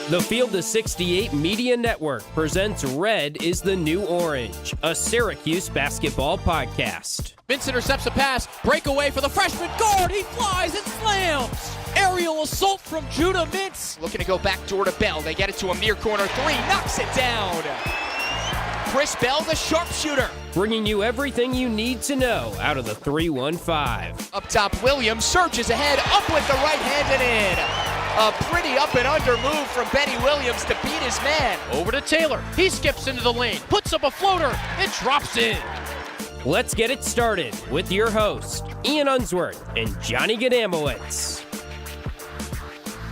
The Field of 68 Media Network presents Red is the New Orange, a Syracuse basketball podcast. Vince intercepts a pass, breakaway for the freshman guard, he flies and slams! Aerial assault from Judah Mintz. Looking to go back door to Bell, they get it to a near corner three, knocks it down! Chris Bell, the sharpshooter. Bringing you everything you need to know out of the 315. Up top, Williams surges ahead, up with the right hand and in. A pretty up and under move from Benny Williams to beat his man. Over to Taylor, he skips into the lane, puts up a floater, it drops in. Let's get it started with your hosts, Ian Unsworth and Johnny Gadamowitz.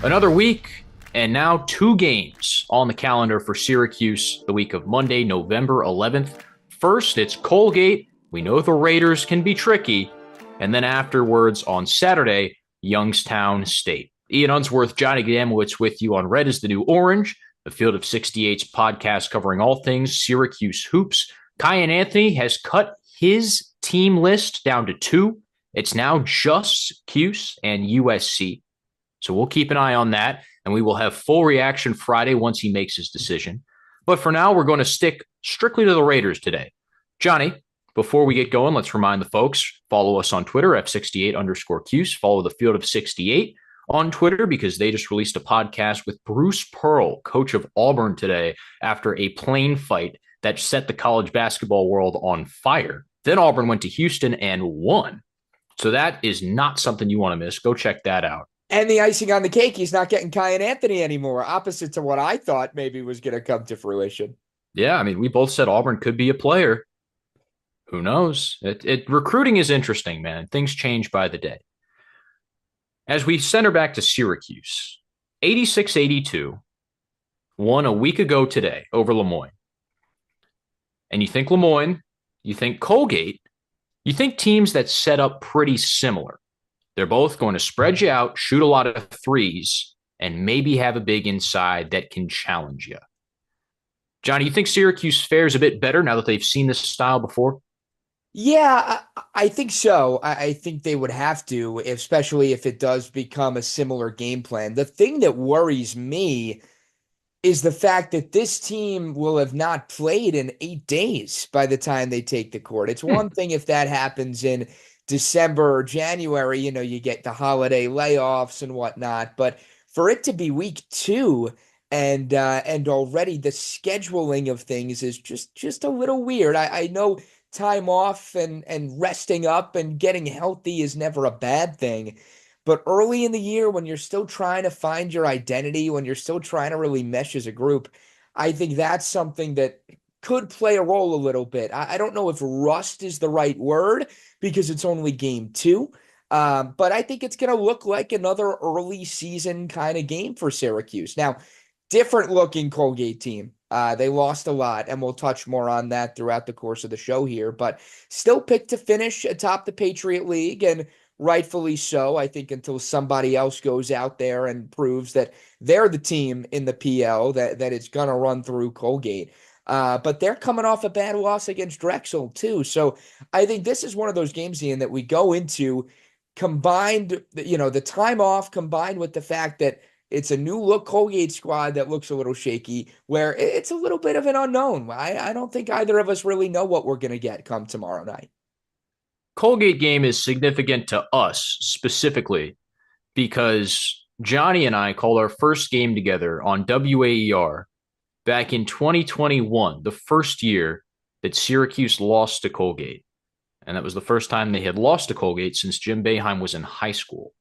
Another week, and now 2 games on the calendar for Syracuse the week of Monday, November 11th. First, it's Colgate. We know the Raiders can be tricky. And then afterwards, on Saturday, Youngstown State. Ian Unsworth, Johnny Gadamowitz with you on Red is the New Orange, the Field of 68's podcast covering all things Syracuse hoops. Kyan Anthony has cut his team list down to 2. It's now just Cuse and USC. So we'll keep an eye on that, and we will have full reaction Friday once he makes his decision. But for now, we're going to stick strictly to the Raiders today. Johnny, before we get going, let's remind the folks, follow us on Twitter, F68_Cuse. Follow the Field of 68 on Twitter because they just released a podcast with Bruce Pearl, coach of Auburn, today after a plane fight that set the college basketball world on fire. Then Auburn went to Houston and won. So that is not something you want to miss. Go check that out. And the icing on the cake, he's not getting Kyan Anthony anymore, opposite to what I thought maybe was going to come to fruition. Yeah, I mean, we both said Auburn could be a player. Who knows? Recruiting is interesting, man. Things change by the day. As we center back to Syracuse, 86-82 won a week ago today over Lemoyne. And you think Lemoyne, you think Colgate, you think teams that set up pretty similar. They're both going to spread you out, shoot a lot of threes, and maybe have a big inside that can challenge you. Johnny, you think Syracuse fares a bit better now that they've seen this style before? Yeah, I think so. I think they would have to, especially if it does become a similar game plan. The thing that worries me is the fact that this team will have not played in 8 days by the time they take the court. It's one thing if that happens in December or January, you get the holiday layoffs and whatnot. But for it to be week 2 and already the scheduling of things is just a little weird. I know time off and resting up and getting healthy is never a bad thing. But early in the year, when you're still trying to find your identity, when you're still trying to really mesh as a group, I think that's something that could play a role a little bit. I don't know if rust is the right word because it's only game 2. But I think it's going to look like another early season kind of game for Syracuse. Now, different looking Colgate team. They lost a lot, and we'll touch more on that throughout the course of the show here, but still picked to finish atop the Patriot League, and rightfully so, I think, until somebody else goes out there and proves that they're the team in the PL, that it's going to run through Colgate. But they're coming off a bad loss against Drexel, too. So I think this is one of those games, Ian, that we go into combined, the time off combined with the fact that it's a new look Colgate squad that looks a little shaky, where it's a little bit of an unknown. I don't think either of us really know what we're going to get come tomorrow night. Colgate game is significant to us specifically because Johnny and I called our first game together on WAER back in 2021, the first year that Syracuse lost to Colgate. And that was the first time they had lost to Colgate since Jim Boeheim was in high school.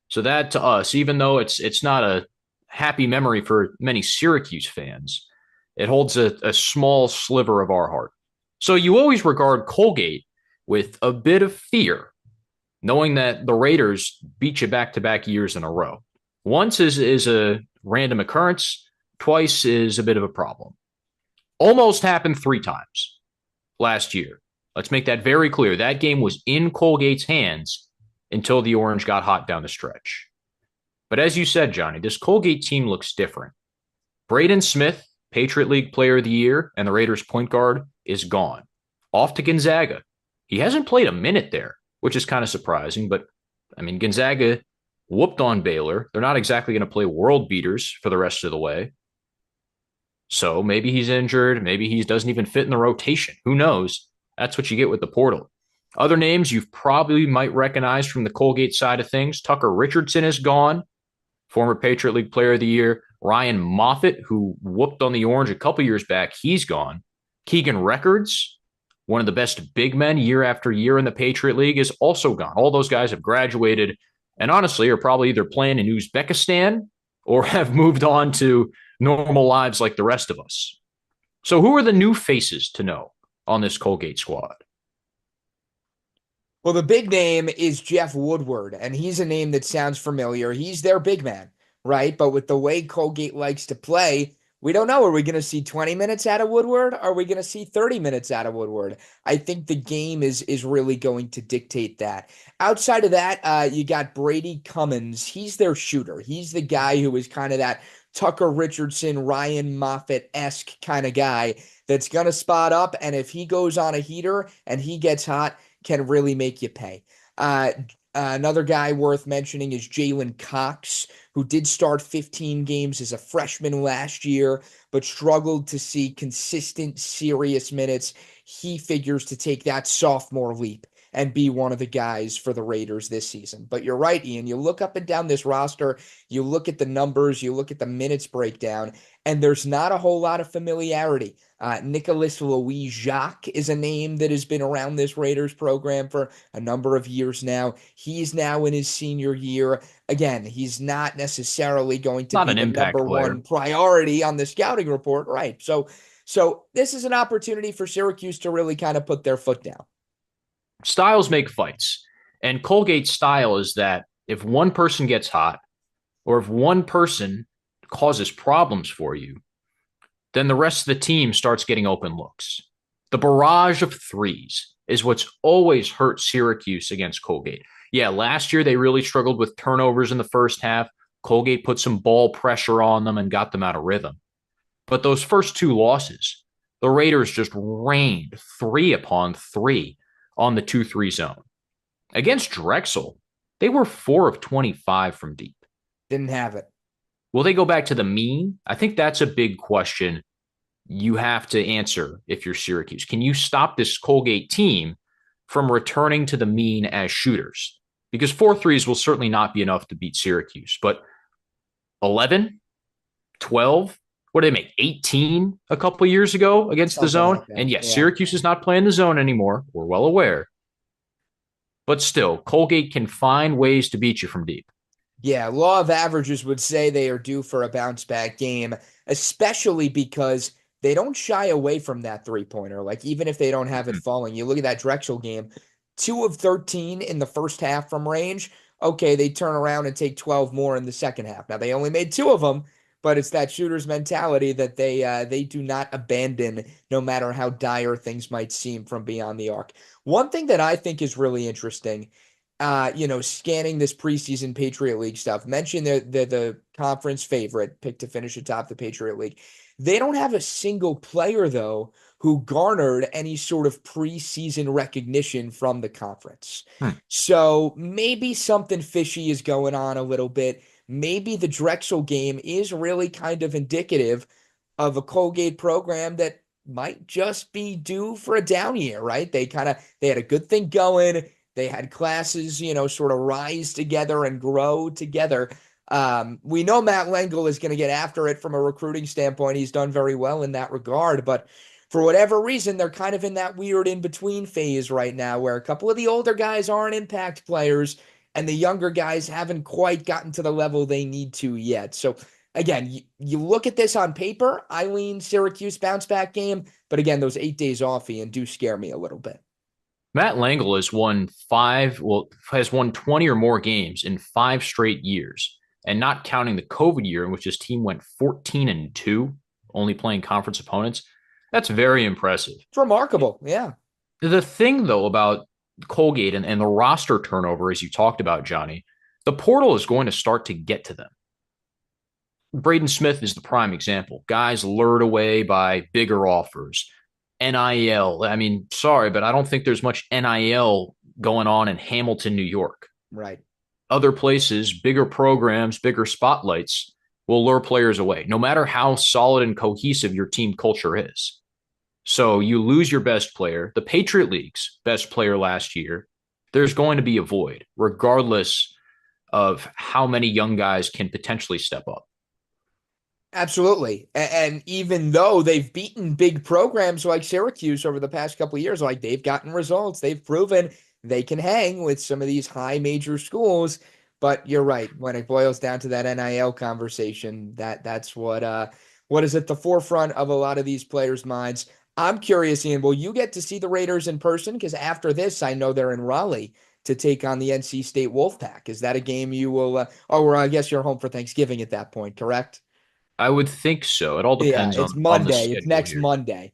So that to us, even though it's not a happy memory for many Syracuse fans, it holds a small sliver of our heart. So you always regard Colgate with a bit of fear, knowing that the Raiders beat you back-to-back years in a row. Once is a random occurrence, twice is a bit of a problem. Almost happened 3 times last year. Let's make that very clear. That game was in Colgate's hands until the Orange got hot down the stretch. But as you said, Johnny, this Colgate team looks different. Braden Smith, Patriot League Player of the Year, and the Raiders point guard, is gone. Off to Gonzaga. He hasn't played a minute there, which is kind of surprising, but, I mean, Gonzaga whooped on Baylor. They're not exactly going to play world beaters for the rest of the way. So maybe he's injured. Maybe he doesn't even fit in the rotation. Who knows? That's what you get with the portal. Other names you probably might recognize from the Colgate side of things. Tucker Richardson is gone, former Patriot League Player of the Year. Ryan Moffitt, who whooped on the Orange a couple years back, he's gone. Keegan Records, one of the best big men year after year in the Patriot League, is also gone. All those guys have graduated and honestly are probably either playing in Uzbekistan or have moved on to normal lives like the rest of us. So who are the new faces to know on this Colgate squad? Well, the big name is Jeff Woodward, and he's a name that sounds familiar. He's their big man, right? But with the way Colgate likes to play, we don't know. Are we going to see 20 minutes out of Woodward? Are we going to see 30 minutes out of Woodward? I think the game is really going to dictate that. Outside of that, you got Brady Cummins. He's their shooter. He's the guy who is kind of that Tucker Richardson, Ryan Moffitt-esque kind of guy that's going to spot up. And if he goes on a heater and he gets hot, can really make you pay. Another guy worth mentioning is Jalen Cox, who did start 15 games as a freshman last year, but struggled to see consistent, serious minutes. He figures to take that sophomore leap and be one of the guys for the Raiders this season. But you're right, Ian. You look up and down this roster, you look at the numbers, you look at the minutes breakdown, and there's not a whole lot of familiarity. Nicholas Louis-Jacques is a name that has been around this Raiders program for a number of years now. He's now in his senior year. Again, he's not necessarily going to be the number one priority on the scouting report, right? So this is an opportunity for Syracuse to really kind of put their foot down. Styles make fights. And Colgate's style is that if one person gets hot or if one person causes problems for you, then the rest of the team starts getting open looks. The barrage of threes is what's always hurt Syracuse against Colgate. Yeah, last year they really struggled with turnovers in the first half. Colgate put some ball pressure on them and got them out of rhythm. But those first two losses, the Raiders just rained 3 upon 3 on the 2-3 zone. Against Drexel, they were 4 of 25 from deep. Didn't have it. Will they go back to the mean? I think that's a big question you have to answer if you're Syracuse. Can you stop this Colgate team from returning to the mean as shooters? Because 4 threes will certainly not be enough to beat Syracuse. But 11, 12, what did they make? 18 a couple years ago against the zone? Like and yes, Syracuse is not playing the zone anymore. We're well aware. But still, Colgate can find ways to beat you from deep. Yeah, law of averages would say they are due for a bounce-back game, especially because they don't shy away from that three-pointer. Like, even if they don't have it falling. You look at that Drexel game, 2 of 13 in the first half from range. Okay, they turn around and take 12 more in the second half. Now, they only made 2 of them, but it's that shooter's mentality that they do not abandon no matter how dire things might seem from beyond the arc. One thing that I think is really interesting, scanning this preseason Patriot League stuff, mentioned the conference favorite picked to finish atop the Patriot League. They don't have a single player, though, who garnered any sort of preseason recognition from the conference. So maybe something fishy is going on a little bit. Maybe the Drexel game is really kind of indicative of a Colgate program that might just be due for a down year, right? They had a good thing going. They had classes, sort of rise together and grow together. We know Matt Lengel is going to get after it from a recruiting standpoint. He's done very well in that regard, but for whatever reason, they're kind of in that weird in-between phase right now where a couple of the older guys aren't impact players and the younger guys haven't quite gotten to the level they need to yet. So again, you look at this on paper, I lean Syracuse bounce-back game, but again, those 8 days off, Ian, do scare me a little bit. Matt Lengel has won 20 or more games in 5 straight years, and not counting the COVID year in which his team went 14-2, only playing conference opponents. That's very impressive. It's remarkable, yeah. The thing, though, about Colgate and the roster turnover, as you talked about, Johnny, the portal is going to start to get to them. Braden Smith is the prime example. Guys lured away by bigger offers. NIL. I mean, sorry, but I don't think there's much NIL going on in Hamilton, New York. Right. other places, bigger programs, bigger spotlights will lure players away, no matter how solid and cohesive your team culture is. So you lose your best player, the Patriot League's best player last year. There's going to be a void, regardless of how many young guys can potentially step up. Absolutely. And even though they've beaten big programs like Syracuse over the past couple of years, like they've gotten results, they've proven they can hang with some of these high major schools. But you're right. When it boils down to that NIL conversation, that's what is at the forefront of a lot of these players' minds. I'm curious, Ian, will you get to see the Raiders in person? Because after this, I know they're in Raleigh to take on the NC State Wolfpack. Is that a game you will? Or I guess you're home for Thanksgiving at that point, correct? I would think so. It all Yeah, depends it's on the Monday. It's schedule next here. Monday.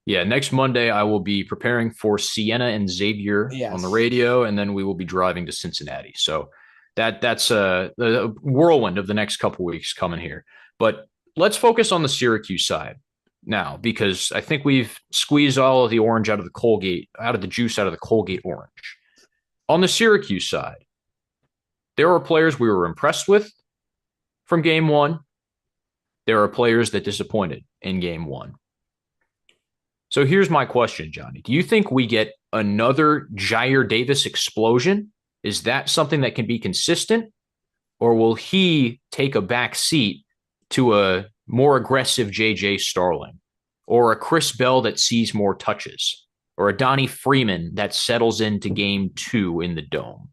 Yeah, next Monday I will be preparing for Siena and Xavier on the Yes. radio, and then we will be driving to Cincinnati. So that's the whirlwind of the next couple weeks coming here. But let's focus on the Syracuse side now, because I think we've squeezed all of the orange out of the Colgate, out of the juice out of the Colgate orange. On the Syracuse side, there are players we were impressed with from game one. There are players that disappointed in game one. So here's my question, Johnny. Do you think we get another Jair Davis explosion? Is that something that can be consistent? Or will he take a back seat to a more aggressive JJ Starling? Or a Chris Bell that sees more touches? Or a Donnie Freeman that settles into game two in the Dome?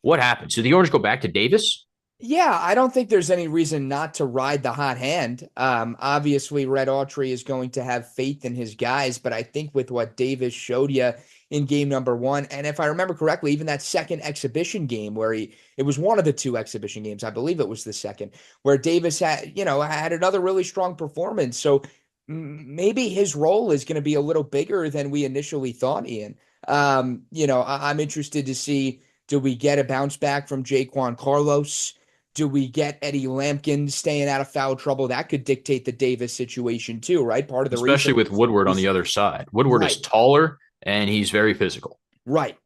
What happens? Do the Orange go back to Davis? Yeah, I don't think there's any reason not to ride the hot hand. Obviously, Red Autry is going to have faith in his guys, but I think with what Davis showed you in game number one, and if I remember correctly, even that second exhibition game where it was one of the two exhibition games, I believe it was the second, where Davis had another really strong performance. So maybe his role is going to be a little bigger than we initially thought, Ian. I'm interested to see, do we get a bounce back from Jaquan Carlos? Do we get Eddie Lampkin staying out of foul trouble? That could dictate the Davis situation too, right? Part of the Especially reason with Woodward on is the other side. Woodward is right, taller and he's very physical. right.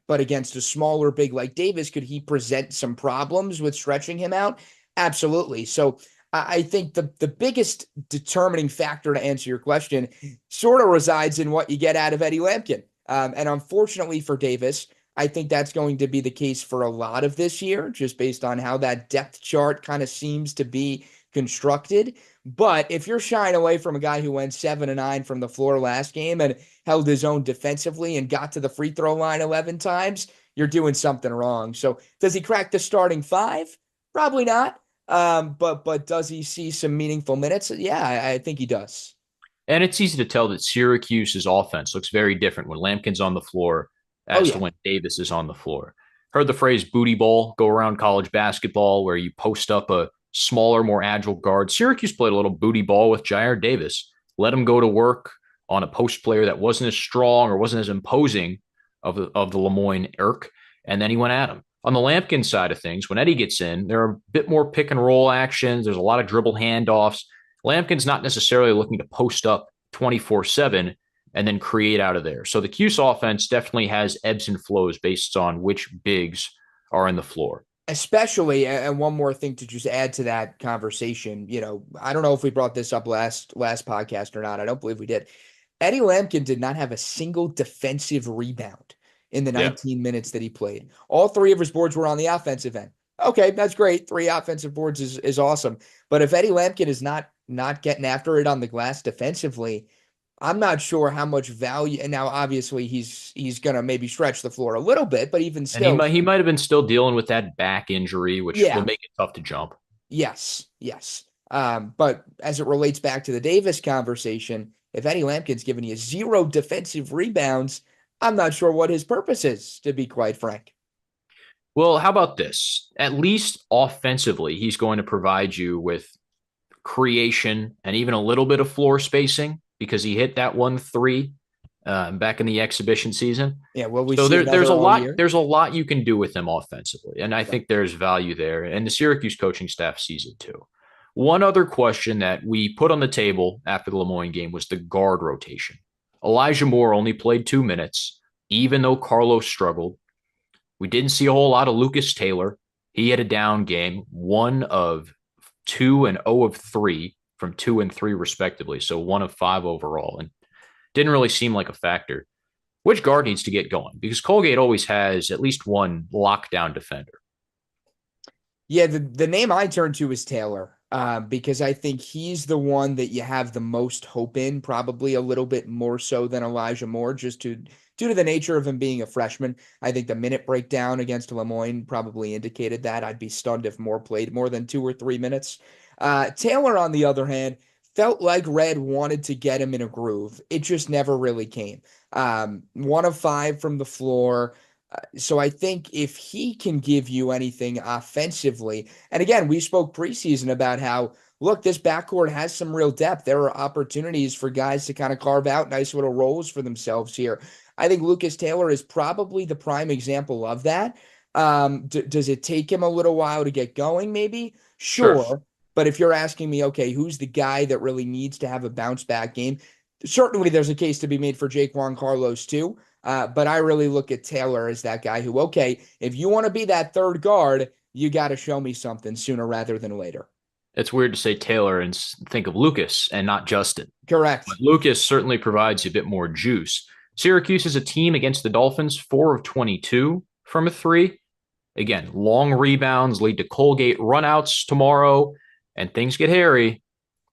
But against a smaller big like Davis, could he present some problems with stretching him out? Absolutely. So I think the biggest determining factor to answer your question sort of resides in what you get out of Eddie Lampkin. And unfortunately for Davis, I think that's going to be the case for a lot of this year, just based on how that depth chart kind of seems to be constructed. But if you're shying away from a guy who went 7-9 from the floor last game and held his own defensively and got to the free throw line 11 times, you're doing something wrong. So does he crack the starting five? Probably not. But does he see some meaningful minutes? Yeah, I think he does. And it's easy to tell that Syracuse's offense looks very different when Lampkin's on the floor Oh as to yeah. when Davis is on the floor. Heard the phrase booty ball go around college basketball, where you post up a smaller, more agile guard. Syracuse played a little booty ball with Jair Davis, let him go to work on a post player that wasn't as strong or wasn't as imposing of the Lemoyne Irk, and then he went at him. On the Lampkin side of things, when Eddie gets in, there are a bit more pick and roll actions. There's a lot of dribble handoffs. Lampkin's not necessarily looking to post up 24/7 and then create out of there. So the Cuse offense definitely has ebbs and flows based on which bigs are in the floor. Especially, and one more thing to just add to that conversation, I don't know if we brought this up last podcast or not. I don't believe we did. Eddie Lampkin did not have a single defensive rebound in the Yeah. 19 minutes that he played. All three of his boards were on the offensive end. Okay, that's great. Three offensive boards is awesome. But if Eddie Lampkin is not getting after it on the glass defensively, I'm not sure how much value. And now, obviously, he's gonna maybe stretch the floor a little bit, but even And he still, might he might have been still dealing with that back injury, which will yeah, make it tough to jump. yes. But as it relates back to the Davis conversation, if Eddie Lampkin's giving you zero defensive rebounds, I'm not sure what his purpose is, to be quite frank. Well, how about this? At least offensively, he's going to provide you with creation and even a little bit of floor spacing because he hit that 1 3 back in the exhibition season. Yeah, will we So see there's another a all lot year? there's a lot you can do with him offensively, and I Right. think there's value there. And the Syracuse coaching staff sees it too. One other question that we put on the table after the Lemoyne game was the guard rotation. Elijah Moore only played 2 minutes, even though Carlos struggled. We didn't see a whole lot of Lucas Taylor. He had a down game, 1 of 2 and 0 of 3 from 2 and 3 respectively. So 1 of 5 overall, and didn't really seem like a factor. Which guard needs to get going? Because Colgate always has at least one lockdown defender. Yeah, the name I turn to is Taylor, because I think he's the one that you have the most hope in, probably a little bit more so than Elijah Moore, just due to the nature of him being a freshman. I think the minute breakdown against Lemoyne probably indicated that. I'd be stunned if Moore played more than 2 or 3 minutes. Taylor, on the other hand, felt like Red wanted to get him in a groove. It just never really came. 1 of 5 from the floor. So I think if he can give you anything offensively, and again, we spoke preseason about how, look, this backcourt has some real depth. There are opportunities for guys to kind of carve out nice little roles for themselves here. I think Lucas Taylor is probably the prime example of that. Does it take him a little while to get going? Maybe, sure. But if you're asking me, okay, who's the guy that really needs to have a bounce back game? Certainly, there's a case to be made for Jaquan Carlos too. But I really look at Taylor as that guy who, okay, if you want to be that third guard, you got to show me something sooner rather than later. It's weird to say Taylor and think of Lucas and not Justin. Correct. But Lucas certainly provides you a bit more juice. Syracuse is a team against the Dolphins, 4 of 22 from a 3. Again, long rebounds lead to Colgate runouts tomorrow, and things get hairy.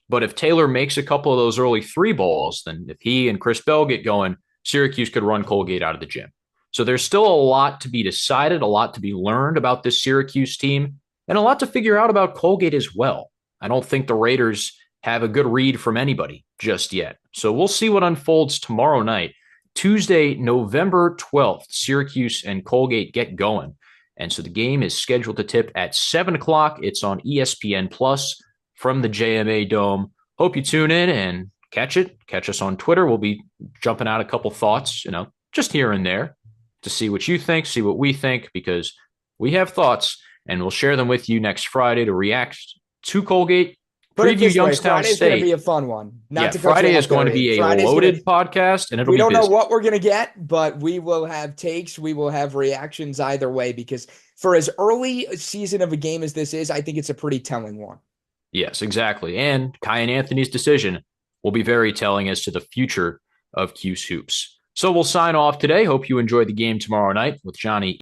But if Taylor makes a couple of those early 3 balls, then if he and Chris Bell get going, Syracuse could run Colgate out of the gym. So there's still a lot to be decided, a lot to be learned about this Syracuse team, and a lot to figure out about Colgate as well. I don't think the Raiders have a good read from anybody just yet. So we'll see what unfolds tomorrow night. Tuesday, November 12th, Syracuse and Colgate get going. And so the game is scheduled to tip at 7 o'clock. It's on ESPN Plus from the JMA Dome. Hope you tune in and catch it. Catch us on Twitter. We'll be jumping out a couple thoughts, just here and there to see what you think, see what we think, because we have thoughts, and we'll share them with you next Friday to react to Colgate. Preview Youngstown Friday's State. Going to be a fun one. Friday is going to be a loaded podcast, and it'll be busy. We don't know what we're going to get, but we will have takes. We will have reactions either way, because for as early a season of a game as this is, I think it's a pretty telling one. Yes, exactly. And Kai and Anthony's decision will be very telling as to the future of Cuse Hoops. So we'll sign off today. Hope you enjoy the game tomorrow night with Johnny